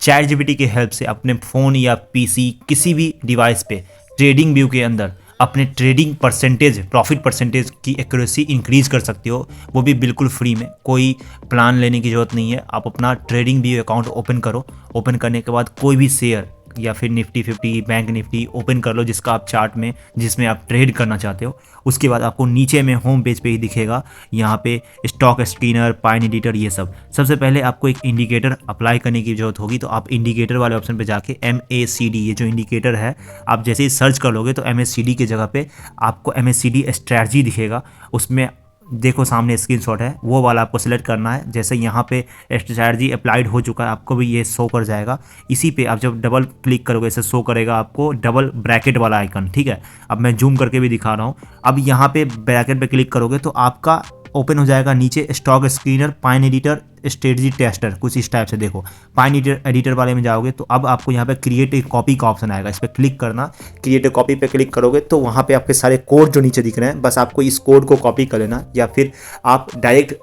Chat GPT की help से अपने फ़ोन या पीसी किसी भी डिवाइस पे ट्रेडिंग व्यू के अंदर अपने ट्रेडिंग परसेंटेज, प्रॉफिट परसेंटेज की एक्यूरेसी इंक्रीज़ कर सकते हो, वो भी बिल्कुल फ्री में। कोई प्लान लेने की ज़रूरत नहीं है। आप अपना ट्रेडिंग व्यू अकाउंट ओपन करो। ओपन करने के बाद कोई भी शेयर या फिर निफ्टी 50, बैंक निफ्टी ओपन कर लो जिसका आप चार्ट में, जिसमें आप ट्रेड करना चाहते हो। उसके बाद आपको नीचे में होम पेज पे ही दिखेगा यहाँ पे स्टॉक स्कैनर, पाइन एडिटर, ये सब। सबसे पहले आपको एक इंडिकेटर अप्लाई करने की ज़रूरत होगी, तो आप इंडिकेटर वाले ऑप्शन पे जाके MACD, ये जो इंडिकेटर है, आप जैसे ही सर्च कर लोगे तो MACD की जगह पे आपको MACD स्ट्रैटेजी दिखेगा। उसमें देखो सामने स्क्रीनशॉट है, वो वाला आपको सिलेक्ट करना है। जैसे यहाँ पे स्ट्रैटेजी अप्लाइड हो चुका है, आपको भी ये शो कर जाएगा। इसी पे आप जब डबल क्लिक करोगे इसे शो करेगा आपको डबल ब्रैकेट वाला आइकन, ठीक है। अब मैं जूम करके भी दिखा रहा हूँ। अब यहाँ पे ब्रैकेट पे क्लिक करोगे तो आपका ओपन हो जाएगा नीचे stock screener, pine editor, strategy tester, कुछ इस टाइप से। देखो पाइन एडिटर वाले में जाओगे तो अब आपको यहाँ पे क्रिएट ए कॉपी का ऑप्शन आएगा, इस पर क्लिक करना। क्रिएट ए कॉपी पे क्लिक करोगे तो वहाँ पे आपके सारे कोड जो नीचे दिख रहे हैं, बस आपको इस कोड को कॉपी कर लेना, या फिर आप डायरेक्ट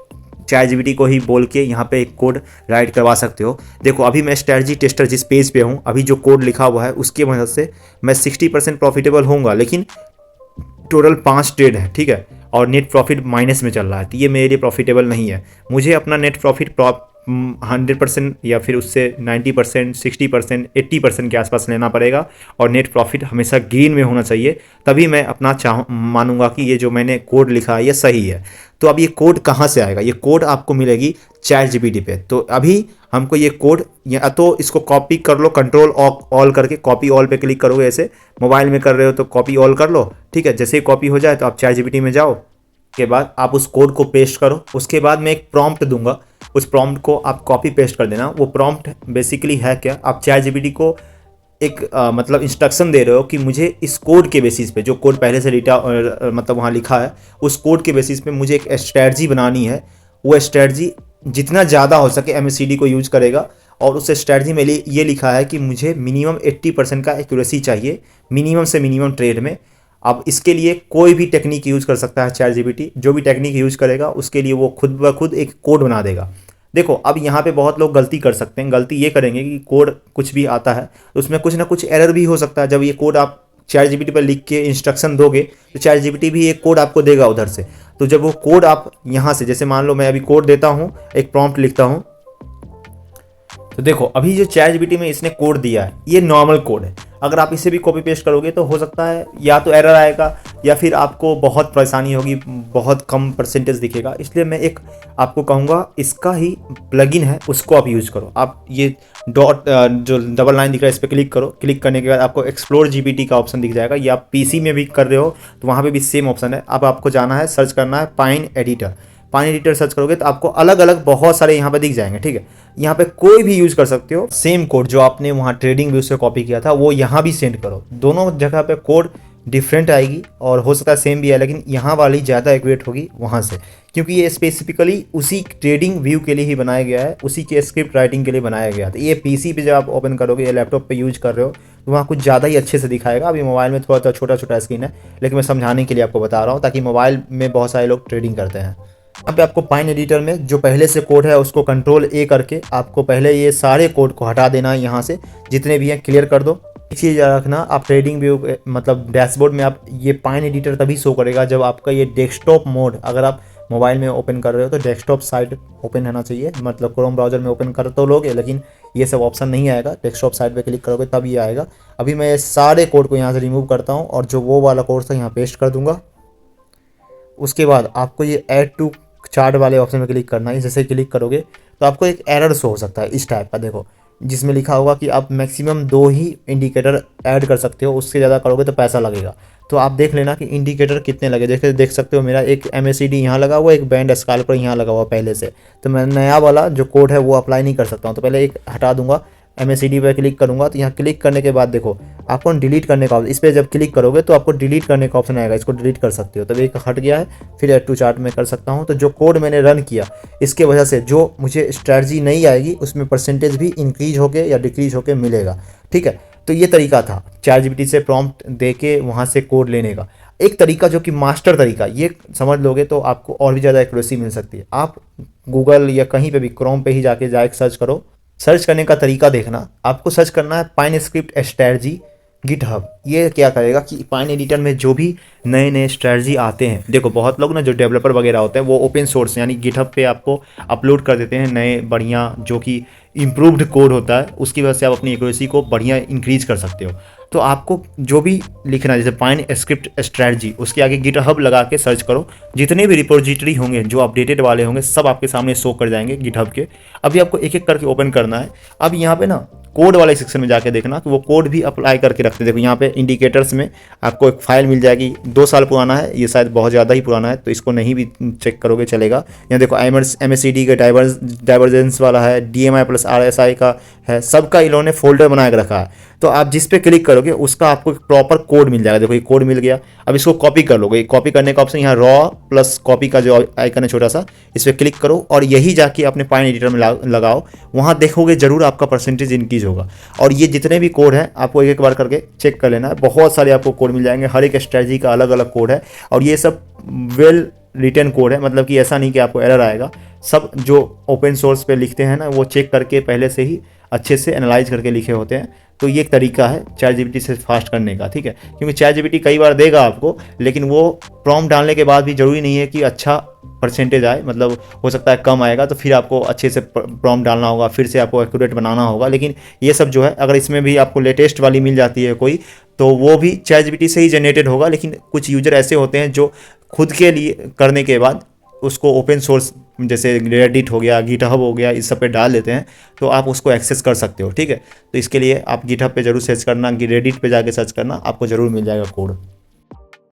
चैट जीपीटी को ही बोल के यहाँ पे एक कोड राइट करवा सकते हो। देखो अभी मैं स्ट्रैटेजी टेस्टर जिस पेज पे हूँ, अभी जो कोड लिखा हुआ है उसकी मदद से मैं 60% प्रॉफिटेबल होऊंगा, लेकिन टोटल 5 ट्रेड है, ठीक है, और नेट प्रॉफिट माइनस में चल रहा है, तो ये मेरे लिए प्रॉफिटेबल नहीं है। मुझे अपना नेट प्रॉफिट 100% या फिर उससे 90%, 60%, 80% के आसपास लेना पड़ेगा, और नेट प्रॉफिट हमेशा गेन में होना चाहिए, तभी मैं अपना मानूंगा कि ये जो मैंने कोड लिखा है ये सही है। तो अब ये कोड कहाँ से आएगा? ये कोड आपको मिलेगी चैट जीपीटी पे। तो अभी हमको ये कोड, या तो इसको कॉपी कर लो, कंट्रोल ऑल करके कॉपी ऑल पे क्लिक करोगे, ऐसे मोबाइल में कर रहे हो तो कॉपी ऑल कर लो, ठीक है। जैसे ही कॉपी हो जाए तो आप चैट जीपीटी में जाओ, के बाद आप उस कोड को पेस्ट करो। उसके बाद मैं एक प्रॉम्प्ट दूंगा, उस प्रॉम्प्ट को आप कॉपी पेस्ट कर देना। वो प्रॉम्प्ट बेसिकली है क्या, आप चैट जीपीटी को एक मतलब इंस्ट्रक्शन दे रहे हो कि मुझे इस कोड के बेसिस पे, जो कोड पहले से मतलब वहाँ लिखा है, उस कोड के बेसिस पे मुझे एक स्ट्रैटेजी बनानी है। वो स्ट्रैटेजी जितना ज़्यादा हो सके MACD को यूज करेगा, और उस स्ट्रैटेजी में ये लिखा है कि मुझे मिनिमम 80% का एक्यूरेसी चाहिए, मिनिमम से मिनिमम ट्रेड में। अब इसके लिए कोई भी टेक्निक यूज़ कर सकता है चैट जीपीटी। जो भी टेक्निक यूज़ करेगा उसके लिए वो खुद ब खुद एक कोड बना देगा। देखो अब यहाँ पे बहुत लोग गलती कर सकते हैं। गलती ये करेंगे कि कोड कुछ भी आता है तो उसमें कुछ ना कुछ एरर भी हो सकता है। जब ये कोड आप चैट जीपीटी पर लिख के इंस्ट्रक्शन दोगे तो चैट जीपीटी भी एक कोड आपको देगा उधर से। तो जब वो कोड आप यहाँ से, जैसे मान लो मैं अभी कोड देता हूँ, एक प्रॉम्प्ट लिखता हूँ, तो देखो अभी जो चैट जीपीटी में इसने कोड दिया है ये नॉर्मल कोड है। अगर आप इसे भी कॉपी पेस्ट करोगे तो हो सकता है या तो एरर आएगा या फिर आपको बहुत परेशानी होगी, बहुत कम परसेंटेज दिखेगा। इसलिए मैं एक आपको कहूँगा, इसका ही प्लगइन है उसको आप यूज़ करो। आप ये डॉट जो डबल लाइन दिख रहा है इस पर क्लिक करो। क्लिक करने के बाद आपको एक्सप्लोर जीपीटी का ऑप्शन दिख जाएगा। या आप पीसी में भी कर रहे हो तो वहाँ पे भी सेम ऑप्शन है। अब आपको जाना है, सर्च करना है pine editor. Pine editor search करोगे तो आपको अलग अलग बहुत सारे यहाँ पे दिख जाएंगे, ठीक है। यहाँ पे कोई भी यूज़ कर सकते हो। सेम कोड जो आपने वहाँ ट्रेडिंग व्यू से कॉपी किया था वो यहाँ भी सेंड करो। दोनों जगह पे कोड डिफरेंट आएगी, और हो सकता है सेम भी आए, लेकिन यहाँ वाली ज़्यादा एक्यूरेट होगी वहाँ से, क्योंकि ये स्पेसिफिकली उसी ट्रेडिंग व्यू के लिए ही बनाया गया है, उसी के स्क्रिप्ट राइटिंग के लिए बनाया गया था। ये पीसी पे जब आप ओपन करोगे या लैपटॉप पे यूज कर रहे हो तो वहाँ कुछ ज़्यादा ही अच्छे से दिखाएगा। अभी मोबाइल में थोड़ा सा छोटा छोटा स्क्रीन है, लेकिन मैं समझाने के लिए आपको बता रहा हूँ, ताकि मोबाइल में बहुत सारे लोग ट्रेडिंग करते हैं। यहाँ पे आपको पाइन एडिटर में जो पहले से कोड है उसको कंट्रोल A करके आपको पहले ये सारे कोड को हटा देना है। यहाँ से जितने भी हैं क्लियर कर दो। एक चीज़ याद रखना, आप ट्रेडिंग व्यू मतलब डैशबोर्ड में आप ये पाइन एडिटर तभी शो करेगा जब आपका ये डेस्कटॉप मोड, अगर आप मोबाइल में ओपन कर रहे हो तो डेस्कटॉप साइड ओपन रहना चाहिए। मतलब क्रोम ब्राउजर में ओपन कर तो लोगे, लेकिन ये सब ऑप्शन नहीं आएगा। डेस्कटॉप साइड पे क्लिक करोगे तब ये आएगा। अभी मैं ये सारे कोड को यहाँ से रिमूव करता हूँ और जो वो वाला कोड था यहाँ पेस्ट कर दूंगा। उसके बाद आपको ये ऐड टू चार्ट वाले ऑप्शन में क्लिक करना है। जैसे क्लिक करोगे तो आपको एक एरर शो हो सकता है इस टाइप का, देखो, जिसमें लिखा होगा कि आप मैक्सिमम 2 ही इंडिकेटर ऐड कर सकते हो, उससे ज़्यादा करोगे तो पैसा लगेगा। तो आप देख लेना कि इंडिकेटर कितने लगे। जैसे देख सकते हो मेरा एक MACD यहाँ लगा हुआ, एक बैंड स्कैल्पर यहाँ लगा हुआ पहले से। तो मैं नया वाला जो कोड है वो अप्लाई नहीं कर सकता हूँ, तो पहले एक हटा दूंगा। MACD पर क्लिक करूंगा तो यहाँ क्लिक करने के बाद देखो आपको डिलीट करने का, इस पर जब क्लिक करोगे तो आपको डिलीट करने का ऑप्शन आएगा, इसको डिलीट कर सकते हो। तब एक हट गया है, फिर ऐड टू चार्ट में कर सकता हूँ। तो जो कोड मैंने रन किया इसके वजह से जो मुझे स्ट्रैटेजी नहीं आएगी उसमें परसेंटेज भी इंक्रीज होके या डिक्रीज होके मिलेगा, ठीक है। तो ये तरीका था चैट जीपीटी से प्रॉम्प्ट दे के वहाँ से कोड लेने का। एक तरीका जो कि मास्टर तरीका, ये समझ लोगे तो आपको और भी ज़्यादा एक्यूरेसी मिल सकती है। आप गूगल या कहीं पे भी क्रोम पे ही जाके सर्च करो सर्च करने का तरीका देखना, आपको सर्च करना है पाइन स्क्रिप्ट स्ट्रैटेजी गिटहब। ये क्या करेगा कि पाइन एडिटर में जो भी नए नए स्ट्रैटेजी आते हैं, देखो बहुत लोग ना जो डेवलपर वगैरह होते हैं वो ओपन सोर्स यानी गिटहब पे आपको अपलोड कर देते हैं नए बढ़िया जो कि इम्प्रूव्ड कोड होता है, उसकी वजह से आप अपनी एक्यूरेसी को बढ़िया इंक्रीज कर सकते हो। तो आपको जो भी लिखना है जैसे पाइन स्क्रिप्ट स्ट्रैटेजी, उसके आगे गिटहब लगा के सर्च करो, जितने भी रिपोजिटरी होंगे जो अपडेटेड वाले होंगे सब आपके सामने शो कर जाएंगे गिटहब के। अभी आपको एक एक करके ओपन करना है। अब यहाँ पे ना कोड वाले सेक्शन में जाके देखना कि वो कोड भी अप्लाई करके रखते हैं। देखो यहाँ पे इंडिकेटर्स में आपको एक फाइल मिल जाएगी, 2 साल पुराना है, ये शायद बहुत ज़्यादा ही पुराना है तो इसको नहीं भी चेक करोगे चलेगा। यहाँ देखो MSCD का डाइवर्जेंस वाला है, DMI प्लस RSI का है, सबका इन्होंने फोल्डर बना के रखा है। तो आप जिस पे क्लिक करोगे उसका आपको एक प्रॉपर कोड मिल जाएगा। देखो ये कोड मिल गया। अब इसको कॉपी कर लोगे, कॉपी करने का ऑप्शन यहाँ रॉ प्लस कॉपी का जो आइकन है छोटा सा, इस पर क्लिक करो और यही जाके अपने पाइन एडिटर में लगाओ। वहाँ देखोगे जरूर आपका परसेंटेज इंक्रीज होगा। और ये जितने भी कोड हैं आपको एक एक बार करके चेक कर लेना है, बहुत सारे आपको कोड मिल जाएंगे, हर एक स्ट्रेटजी का अलग अलग कोड है और ये सब वेल रिटर्न कोड है, मतलब कि ऐसा नहीं कि आपको एरर आएगा। सब जो ओपन सोर्स पे लिखते हैं ना वो चेक करके पहले से ही अच्छे से एनालाइज करके लिखे होते हैं। तो ये एक तरीका है ChatGPT से फास्ट करने का, ठीक है, क्योंकि ChatGPT कई बार देगा आपको, लेकिन वो प्रॉम्प्ट डालने के बाद भी ज़रूरी नहीं है कि अच्छा परसेंटेज आए, मतलब हो सकता है कम आएगा तो फिर आपको अच्छे से प्रॉम्प्ट डालना होगा, फिर से आपको एक्यूरेट बनाना होगा। लेकिन ये सब जो है अगर इसमें भी आपको लेटेस्ट वाली मिल जाती है कोई, तो वो भी ChatGPT से ही जनरेटेड होगा। लेकिन कुछ यूजर ऐसे होते हैं जो खुद के लिए करने के बाद उसको ओपन सोर्स जैसे रेडिट हो गया, गिटहब हो गया, इस सब पे डाल देते हैं, तो आप उसको एक्सेस कर सकते हो, ठीक है। तो इसके लिए आप गिटहब पे जरूर सर्च करना, रेडिट पे जाके सर्च करना, आपको ज़रूर मिल जाएगा कोड।